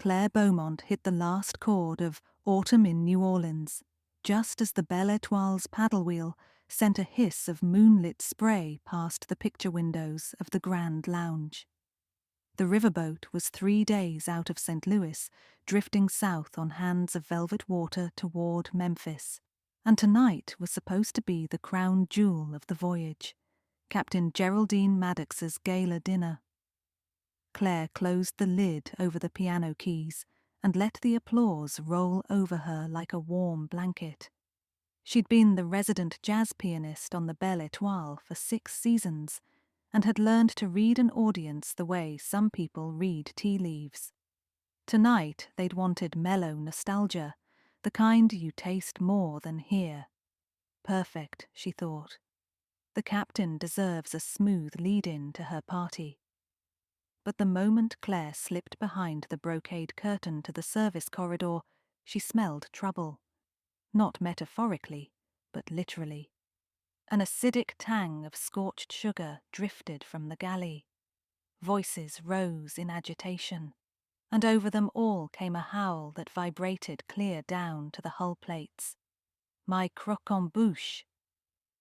Claire Beaumont hit the last chord of Autumn in New Orleans, just as the Belle Etoile's paddle wheel sent a hiss of moonlit spray past the picture windows of the Grand Lounge. The Riverboat was 3 days out of St. Louis, drifting south on hands of velvet water toward Memphis, and tonight was supposed to be the crown jewel of the voyage, Captain Geraldine Maddox's gala dinner. Claire closed the lid over the piano keys and let the applause roll over her like a warm blanket. She'd been the resident jazz pianist on the Belle Etoile for 6 seasons and had learned to read an audience the way some people read tea leaves. Tonight they'd wanted mellow nostalgia, the kind you taste more than hear. Perfect, she thought. The captain deserves a smooth lead-in to her party. But the moment Claire slipped behind the brocade curtain to the service corridor, she smelled trouble. Not metaphorically, but literally. An acidic tang of scorched sugar drifted from the galley. Voices rose in agitation, and over them all came a howl that vibrated clear down to the hull plates. My croquembouche!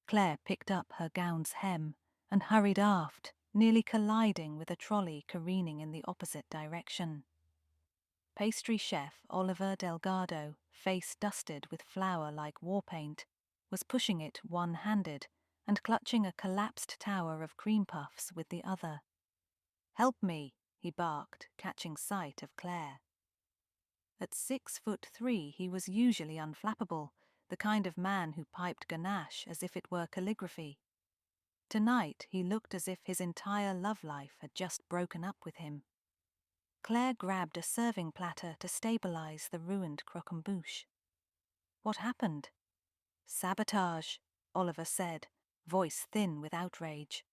Claire picked up her gown's hem and hurried aft, nearly colliding with a trolley careening in the opposite direction. Pastry chef Oliver Delgado, face dusted with flour like war paint, was pushing it one-handed and clutching a collapsed tower of cream puffs with the other. "Help me," he barked, catching sight of Claire. At 6'3" he was usually unflappable, the kind of man who piped ganache as if it were calligraphy. Tonight he looked as if his entire love life had just broken up with him. Claire grabbed a serving platter to stabilize the ruined croquembouche. "What happened?" "Sabotage," Oliver said, voice thin with outrage.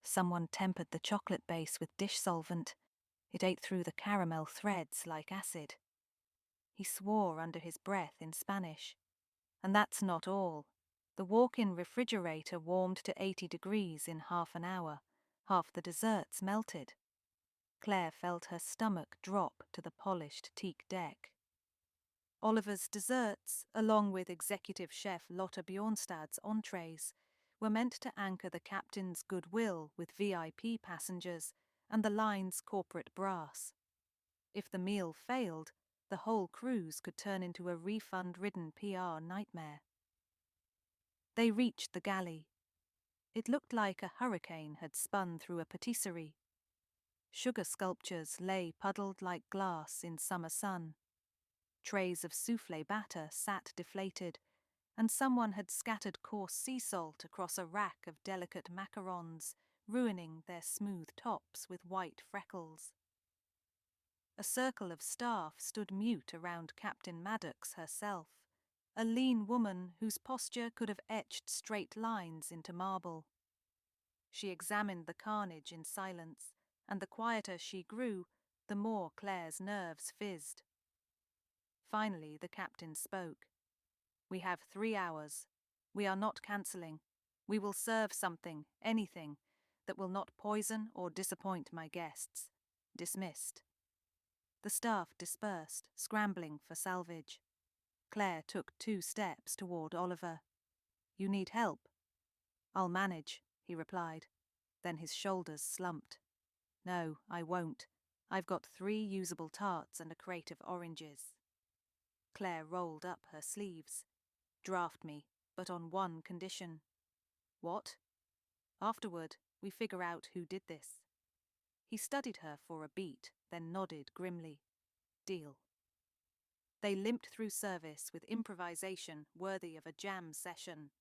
Someone tempered the chocolate base with dish solvent. It ate through the caramel threads like acid. He swore under his breath in Spanish. And that's not all. The walk-in refrigerator warmed to 80 degrees in half an hour. Half the desserts melted. Claire felt her stomach drop to the polished teak deck. Oliver's desserts, along with executive chef Lotte Bjornstad's entrees, were meant to anchor the captain's goodwill with VIP passengers and the line's corporate brass. If the meal failed, the whole cruise could turn into a refund-ridden PR nightmare. They reached the galley. It looked like a hurricane had spun through a patisserie. Sugar sculptures lay puddled like glass in summer sun. Trays of soufflé batter sat deflated, and someone had scattered coarse sea salt across a rack of delicate macarons, ruining their smooth tops with white freckles. A circle of staff stood mute around Captain Maddox herself, a lean woman whose posture could have etched straight lines into marble. She examined the carnage in silence, and the quieter she grew, the more Claire's nerves fizzed. Finally, the captain spoke. "We have 3 hours. We are not cancelling. We will serve something, anything, that will not poison or disappoint my guests. Dismissed." The staff dispersed, scrambling for salvage. Claire took 2 steps toward Oliver. "You need help?" "I'll manage," he replied. Then his shoulders slumped. "No, I won't. I've got 3 usable tarts and a crate of oranges." Claire rolled up her sleeves. "Draft me, but on one condition." "What?" "Afterward, we figure out who did this." He studied her for a beat, then nodded grimly. "Deal." They limped through service with improvisation worthy of a jam session.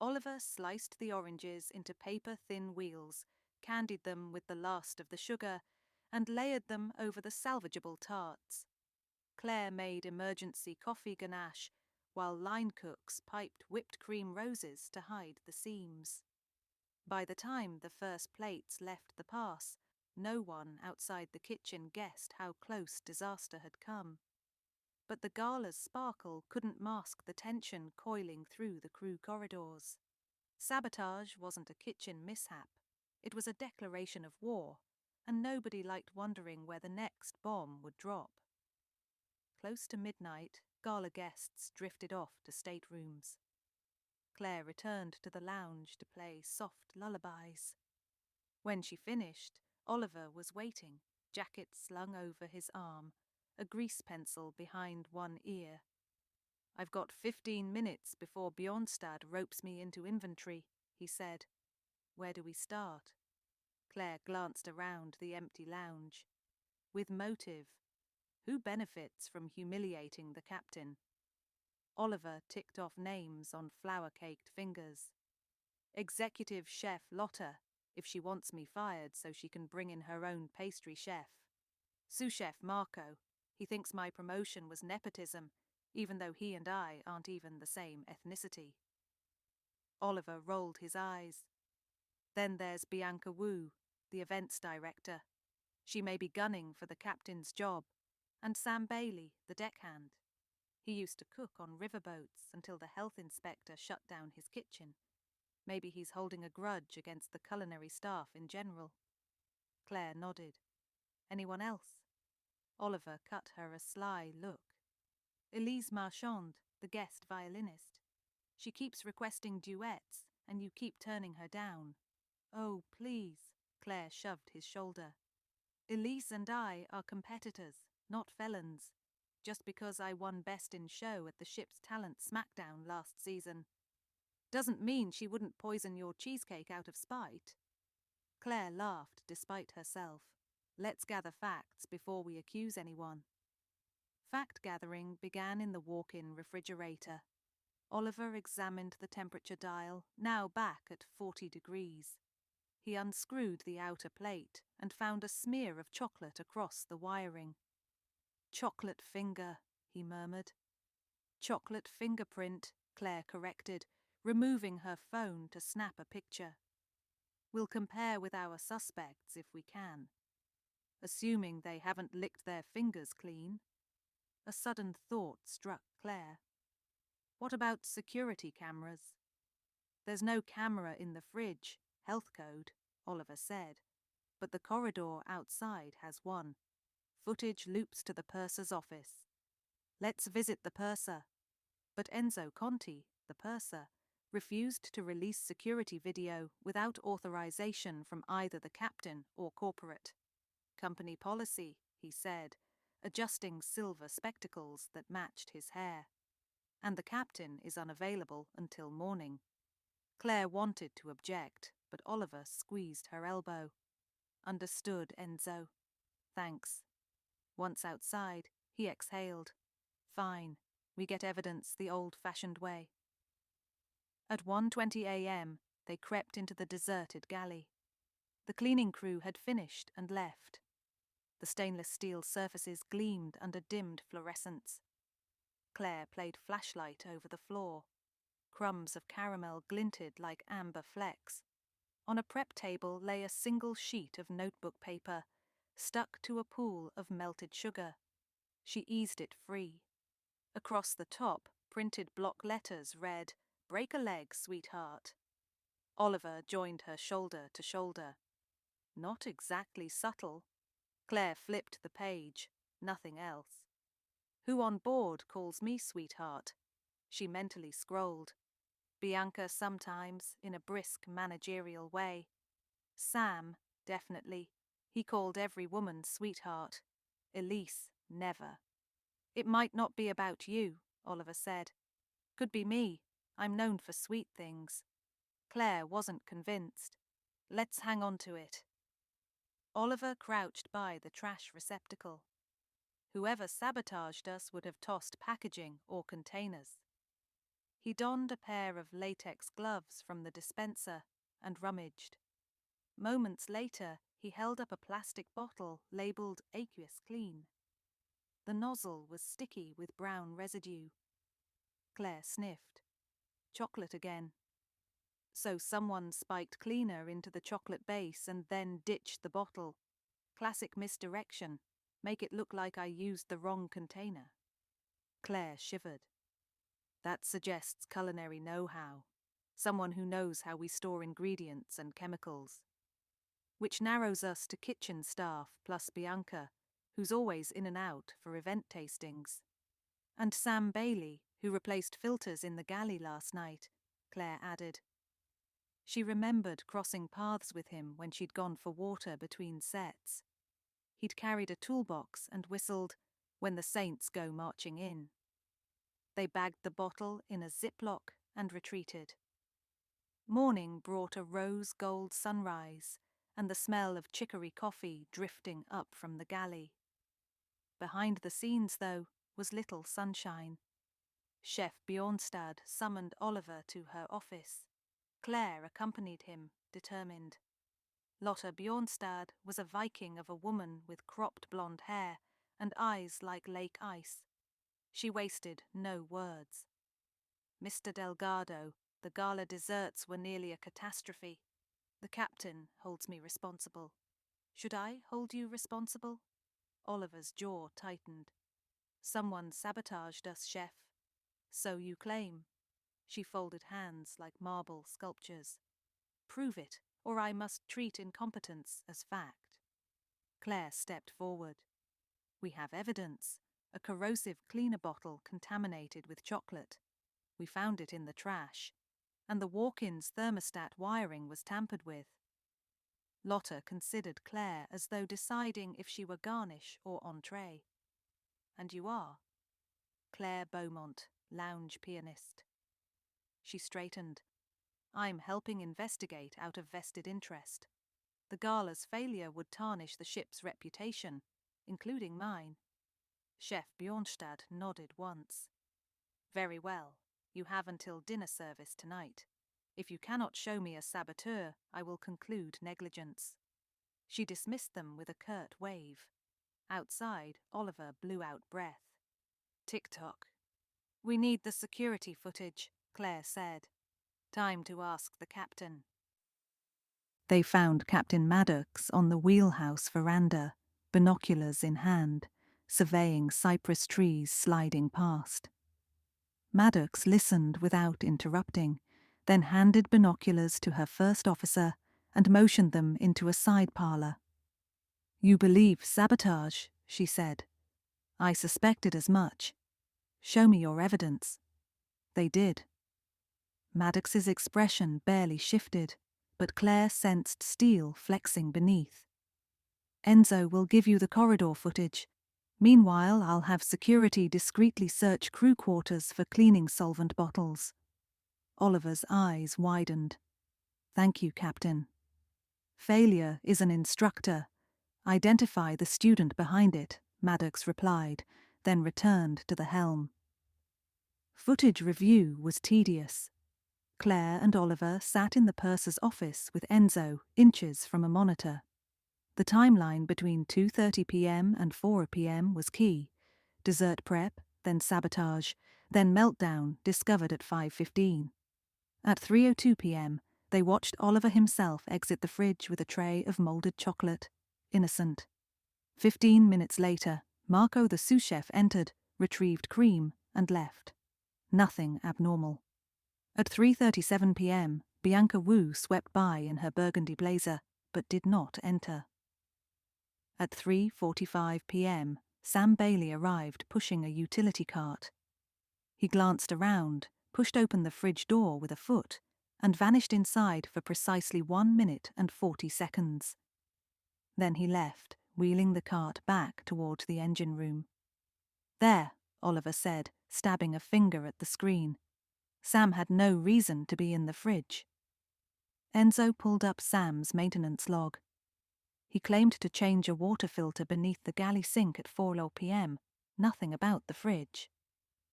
Oliver sliced the oranges into paper-thin wheels, candied them with the last of the sugar, and layered them over the salvageable tarts. Claire made emergency coffee ganache, while line cooks piped whipped cream roses to hide the seams. By the time the first plates left the pass, no one outside the kitchen guessed how close disaster had come. But the gala's sparkle couldn't mask the tension coiling through the crew corridors. Sabotage wasn't a kitchen mishap. It was a declaration of war, and nobody liked wondering where the next bomb would drop. Close to midnight, gala guests drifted off to staterooms. Claire returned to the lounge to play soft lullabies. When she finished, Oliver was waiting, jacket slung over his arm, a grease pencil behind one ear. "I've got 15 minutes before Bjornstad ropes me into inventory," he said. "Where do we start?" Claire glanced around the empty lounge. With motive. Who benefits from humiliating the captain? Oliver ticked off names on flour-caked fingers. Executive Chef Lotta, if she wants me fired so she can bring in her own pastry chef. Sous Chef Marco, he thinks my promotion was nepotism, even though he and I aren't even the same ethnicity. Oliver rolled his eyes. Then there's Bianca Wu, the events director. She may be gunning for the captain's job. And Sam Bailey, the deckhand. He used to cook on riverboats until the health inspector shut down his kitchen. Maybe he's holding a grudge against the culinary staff in general. Claire nodded. Anyone else? Oliver cut her a sly look. Elise Marchand, the guest violinist. She keeps requesting duets, and you keep turning her down. Oh, please, Claire shoved his shoulder. Elise and I are competitors, not felons. Just because I won Best in Show at the Ship's Talent Smackdown last season doesn't mean she wouldn't poison your cheesecake out of spite. Claire laughed despite herself. Let's gather facts before we accuse anyone. Fact-gathering began in the walk-in refrigerator. Oliver examined the temperature dial, now back at 40 degrees. He unscrewed the outer plate and found a smear of chocolate across the wiring. "Chocolate finger," he murmured. "Chocolate fingerprint," Claire corrected, removing her phone to snap a picture. "We'll compare with our suspects if we can. Assuming they haven't licked their fingers clean." A sudden thought struck Claire. "What about security cameras?" "There's no camera in the fridge, health code," Oliver said, "but the corridor outside has one. Footage loops to the purser's office. Let's visit the purser." But Enzo Conti, the purser, refused to release security video without authorization from either the captain or corporate. "Company policy," he said, adjusting silver spectacles that matched his hair. "And the captain is unavailable until morning." Claire wanted to object, but Oliver squeezed her elbow. "Understood, Enzo. Thanks." Once outside, he exhaled. "Fine. We get evidence the old-fashioned way." At 1:20 a.m., they crept into the deserted galley. The cleaning crew had finished and left. The stainless steel surfaces gleamed under dimmed fluorescence. Claire played flashlight over the floor. Crumbs of caramel glinted like amber flecks. On a prep table lay a single sheet of notebook paper, stuck to a pool of melted sugar. She eased it free. Across the top, printed block letters read, "Break a leg, sweetheart." Oliver joined her shoulder to shoulder. Not exactly subtle. Claire flipped the page. Nothing else. "Who on board calls me sweetheart?" She mentally scrolled. Bianca sometimes, in a brisk managerial way. Sam, definitely. He called every woman sweetheart. Elise, never. "It might not be about you," Oliver said. "Could be me. I'm known for sweet things." Claire wasn't convinced. "Let's hang on to it." Oliver crouched by the trash receptacle. Whoever sabotaged us would have tossed packaging or containers. He donned a pair of latex gloves from the dispenser and rummaged. Moments later, he held up a plastic bottle labelled Aqueous Clean. The nozzle was sticky with brown residue. Claire sniffed. Chocolate again. So someone spiked cleaner into the chocolate base and then ditched the bottle. Classic misdirection. Make it look like I used the wrong container. Claire shivered. That suggests culinary know-how. Someone who knows how we store ingredients and chemicals. which narrows us to kitchen staff plus Bianca, who's always in and out for event tastings. And Sam Bailey, who replaced filters in the galley last night, Claire added. She remembered crossing paths with him when she'd gone for water between sets. He'd carried a toolbox and whistled, "When the Saints Go Marching In." They bagged the bottle in a ziplock and retreated. Morning brought a rose-gold sunrise and the smell of chicory coffee drifting up from the galley. Behind the scenes, though, was little sunshine. Chef Bjornstad summoned Oliver to her office. Claire accompanied him, determined. Lotta Bjornstad was a Viking of a woman with cropped blonde hair and eyes like lake ice. She wasted no words. Mr. Delgado, the gala desserts were nearly a catastrophe. The captain holds me responsible. Should I hold you responsible? Oliver's jaw tightened. Someone sabotaged us, chef. So you claim. She folded hands like marble sculptures. Prove it, or I must treat incompetence as fact. Claire stepped forward. We have evidence. A corrosive cleaner bottle contaminated with chocolate. We found it in the trash. And the walk-in's thermostat wiring was tampered with. Lotta considered Claire as though deciding if she were garnish or entree. And you are? Claire Beaumont, lounge pianist. She straightened. I'm helping investigate out of vested interest. The gala's failure would tarnish the ship's reputation, including mine. Chef Bjornstad nodded once. Very well. You have until dinner service tonight. If you cannot show me a saboteur, I will conclude negligence. She dismissed them with a curt wave. Outside, Oliver blew out breath. Tick-tock. We need the security footage, Claire said. Time to ask the captain. They found Captain Maddox on the wheelhouse veranda, binoculars in hand, surveying cypress trees sliding past. Maddox listened without interrupting, then handed binoculars to her first officer and motioned them into a side parlour. You believe sabotage, she said. I suspected as much. Show me your evidence. They did. Maddox's expression barely shifted, but Claire sensed steel flexing beneath. Enzo will give you the corridor footage. Meanwhile, I'll have security discreetly search crew quarters for cleaning solvent bottles. Oliver's eyes widened. Thank you, Captain. Failure is an instructor. Identify the student behind it, Maddox replied, then returned to the helm. Footage review was tedious. Claire and Oliver sat in the purser's office with Enzo inches from a monitor. The timeline between 2:30 p.m. and 4 p.m. was key. Dessert prep, then sabotage, then meltdown discovered at 5:15. At 3:02 p.m., they watched Oliver himself exit the fridge with a tray of moulded chocolate. Innocent. 15 minutes later, Marco the sous chef entered, retrieved cream, and left. Nothing abnormal. At 3:37 p.m., Bianca Wu swept by in her burgundy blazer, but did not enter. At 3:45 p.m., Sam Bailey arrived pushing a utility cart. He glanced around, pushed open the fridge door with a foot, and vanished inside for precisely 1 minute and 40 seconds. Then he left, wheeling the cart back toward the engine room. There, Oliver said, stabbing a finger at the screen. Sam had no reason to be in the fridge. Enzo pulled up Sam's maintenance log. He claimed to change a water filter beneath the galley sink at 4 p.m. Nothing about the fridge.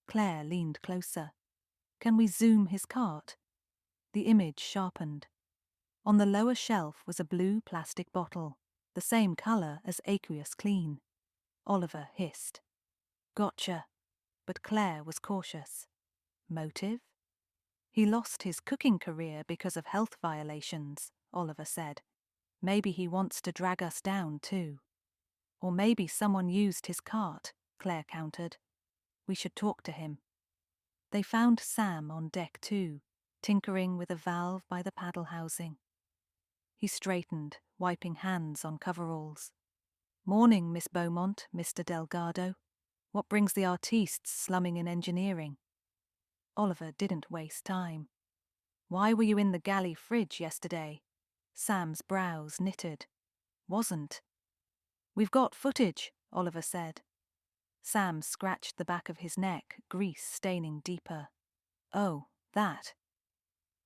Claire leaned closer. Can we zoom his cart? The image sharpened. On the lower shelf was a blue plastic bottle, the same colour as aqueous clean. Oliver hissed. Gotcha. But Claire was cautious. Motive? He lost his cooking career because of health violations, Oliver said. Maybe he wants to drag us down too. Or maybe someone used his cart, Claire countered. We should talk to him. They found Sam on deck too, tinkering with a valve by the paddle housing. He straightened, wiping hands on coveralls. Morning, Miss Beaumont, Mr. Delgado. What brings the artistes slumming in engineering? Oliver didn't waste time. Why were you in the galley fridge yesterday? Sam's brows knitted. Wasn't. We've got footage, Oliver said. Sam scratched the back of his neck, grease staining deeper. Oh, that.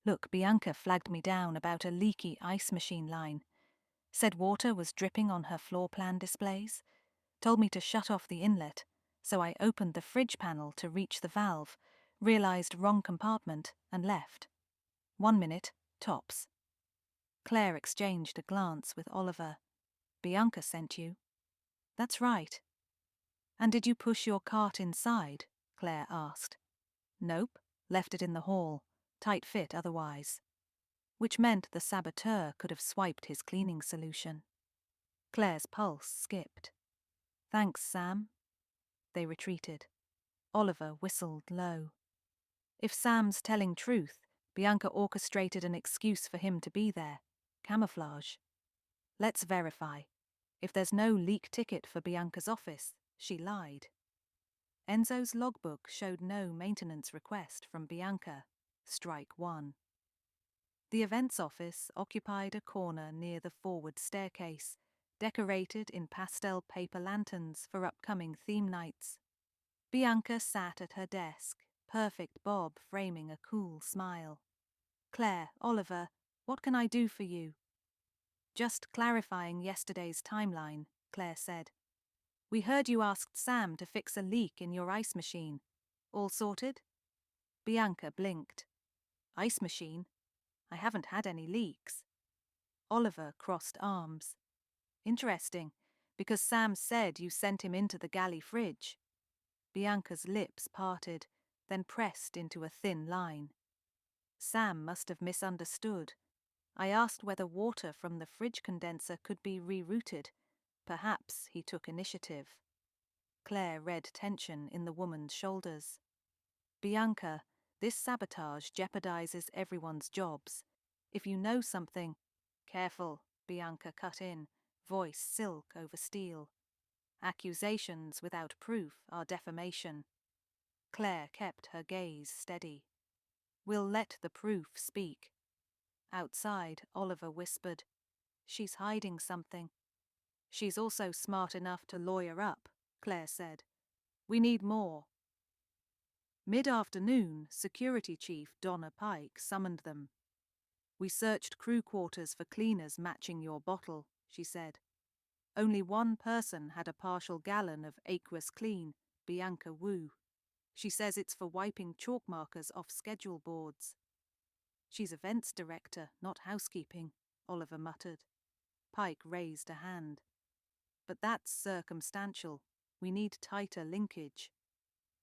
Look, Bianca flagged me down about a leaky ice machine line. Said water was dripping on her floor plan displays. Told me to shut off the inlet, so I opened the fridge panel to reach the valve, realized wrong compartment, and left. 1 minute, tops. Claire exchanged a glance with Oliver. Bianca sent you. That's right. And did you push your cart inside? Claire asked. Nope, left it in the hall. Tight fit otherwise. Which meant the saboteur could have swiped his cleaning solution. Claire's pulse skipped. Thanks, Sam. They retreated. Oliver whistled low. If Sam's telling truth, Bianca orchestrated an excuse for him to be there. Camouflage. Let's verify. If there's no leak ticket for Bianca's office, she lied. Enzo's logbook showed no maintenance request from Bianca. Strike one. The events office occupied a corner near the forward staircase, decorated in pastel paper lanterns for upcoming theme nights. Bianca sat at her desk, perfect bob framing a cool smile. Claire, Oliver, what can I do for you? Just clarifying yesterday's timeline, Claire said. We heard you asked Sam to fix a leak in your ice machine. All sorted? Bianca blinked. Ice machine? I haven't had any leaks. Oliver crossed arms. Interesting, because Sam said you sent him into the galley fridge. Bianca's lips parted, then pressed into a thin line. Sam must have misunderstood. I asked whether water from the fridge condenser could be rerouted. Perhaps he took initiative. Claire read tension in the woman's shoulders. Bianca, this sabotage jeopardizes everyone's jobs. If you know something... Careful, Bianca cut in, voice silk over steel. Accusations without proof are defamation. Claire kept her gaze steady. We'll let the proof speak. Outside, Oliver whispered, She's hiding something. She's also smart enough to lawyer up, Claire said. We need more. Mid-afternoon, Security Chief Donna Pike summoned them. We searched crew quarters for cleaners matching your bottle, she said. Only one person had a partial gallon of aqueous clean, Bianca Wu. She says it's for wiping chalk markers off schedule boards. She's events director, not housekeeping, Oliver muttered. Pike raised a hand. But that's circumstantial. We need tighter linkage.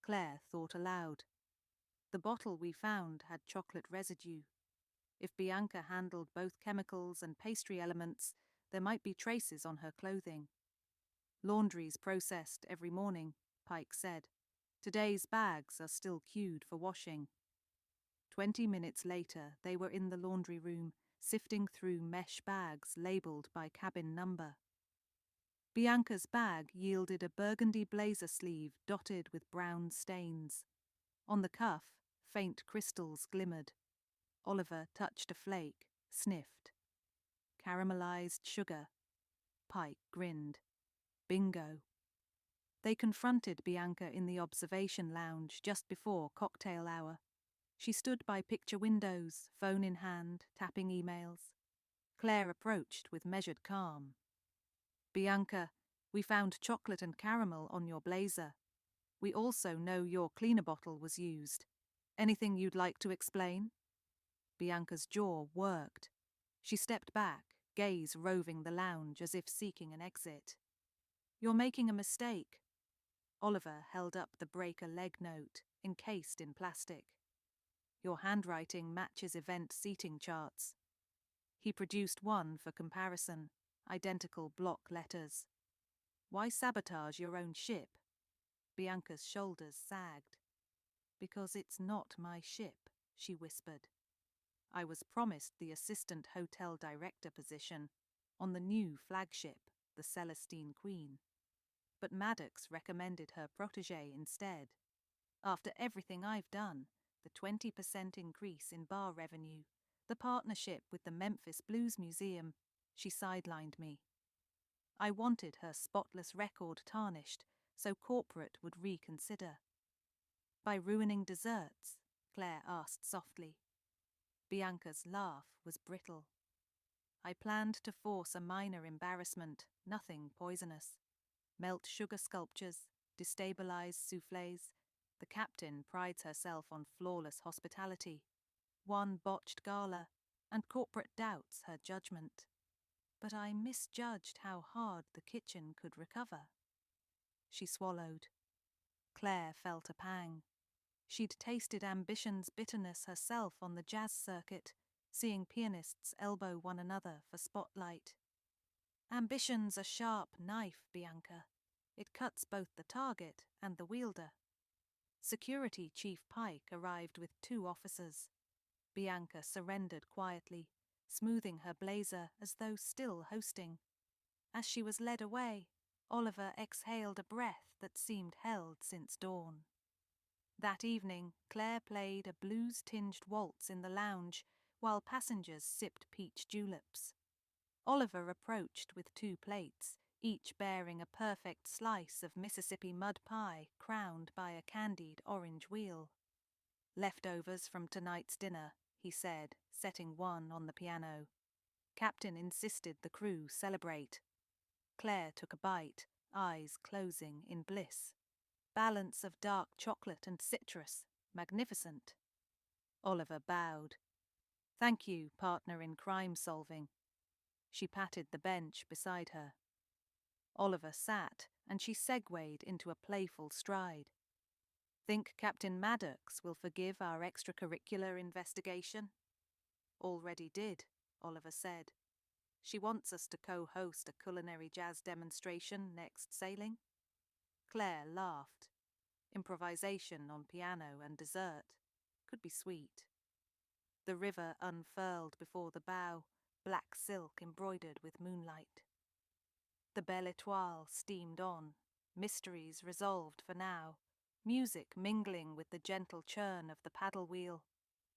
Claire thought aloud. The bottle we found had chocolate residue. If Bianca handled both chemicals and pastry elements, there might be traces on her clothing. Laundry's processed every morning, Pike said. Today's bags are still queued for washing. 20 minutes later, they were in the laundry room, sifting through mesh bags labelled by cabin number. Bianca's bag yielded a burgundy blazer sleeve dotted with brown stains. On the cuff, faint crystals glimmered. Oliver touched a flake, sniffed. Caramelized sugar. Pike grinned. Bingo. They confronted Bianca in the observation lounge just before cocktail hour. She stood by picture windows, phone in hand, tapping emails. Claire approached with measured calm. Bianca, we found chocolate and caramel on your blazer. We also know your cleaner bottle was used. Anything you'd like to explain? Bianca's jaw worked. She stepped back, gaze roving the lounge as if seeking an exit. You're making a mistake. Oliver held up the breaker leg note, encased in plastic. Your handwriting matches event seating charts. He produced one for comparison, identical block letters. Why sabotage your own ship? Bianca's shoulders sagged. Because it's not my ship, she whispered. I was promised the assistant hotel director position on the new flagship, the Celestine Queen. But Maddox recommended her protégé instead. After everything I've done, the 20% increase in bar revenue, the partnership with the Memphis Blues Museum, she sidelined me. I wanted her spotless record tarnished so corporate would reconsider. By ruining desserts? Claire asked softly. Bianca's laugh was brittle. I planned to force a minor embarrassment, nothing poisonous. Melt sugar sculptures, destabilize soufflés. The captain prides herself on flawless hospitality. One botched gala, and corporate doubts her judgment. But I misjudged how hard the kitchen could recover. She swallowed. Claire felt a pang. She'd tasted ambition's bitterness herself on the jazz circuit, seeing pianists elbow one another for spotlight. Ambition's a sharp knife, Bianca. It cuts both the target and the wielder. Security Chief Pike arrived with 2 officers. Bianca surrendered quietly, smoothing her blazer as though still hosting. As she was led away, Oliver exhaled a breath that seemed held since dawn. That evening, Claire played a blues-tinged waltz in the lounge while passengers sipped peach juleps. Oliver approached with 2 plates, each bearing a perfect slice of Mississippi mud pie crowned by a candied orange wheel. "Leftovers from tonight's dinner," he said, setting one on the piano. Captain insisted the crew celebrate. Claire took a bite, eyes closing in bliss. Balance of dark chocolate and citrus, magnificent. Oliver bowed. "Thank you, partner in crime solving." She patted the bench beside her. Oliver sat, and she segued into a playful stride. "Think Captain Maddox will forgive our extracurricular investigation?" "Already did," Oliver said. "She wants us to co-host a culinary jazz demonstration next sailing." Claire laughed. Improvisation on piano and dessert could be sweet. The river unfurled before the bow, black silk embroidered with moonlight. The Belle Étoile steamed on, mysteries resolved for now, music mingling with the gentle churn of the paddle wheel,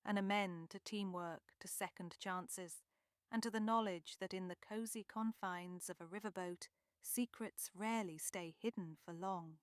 an amen to teamwork, to second chances, and to the knowledge that in the cosy confines of a riverboat, secrets rarely stay hidden for long.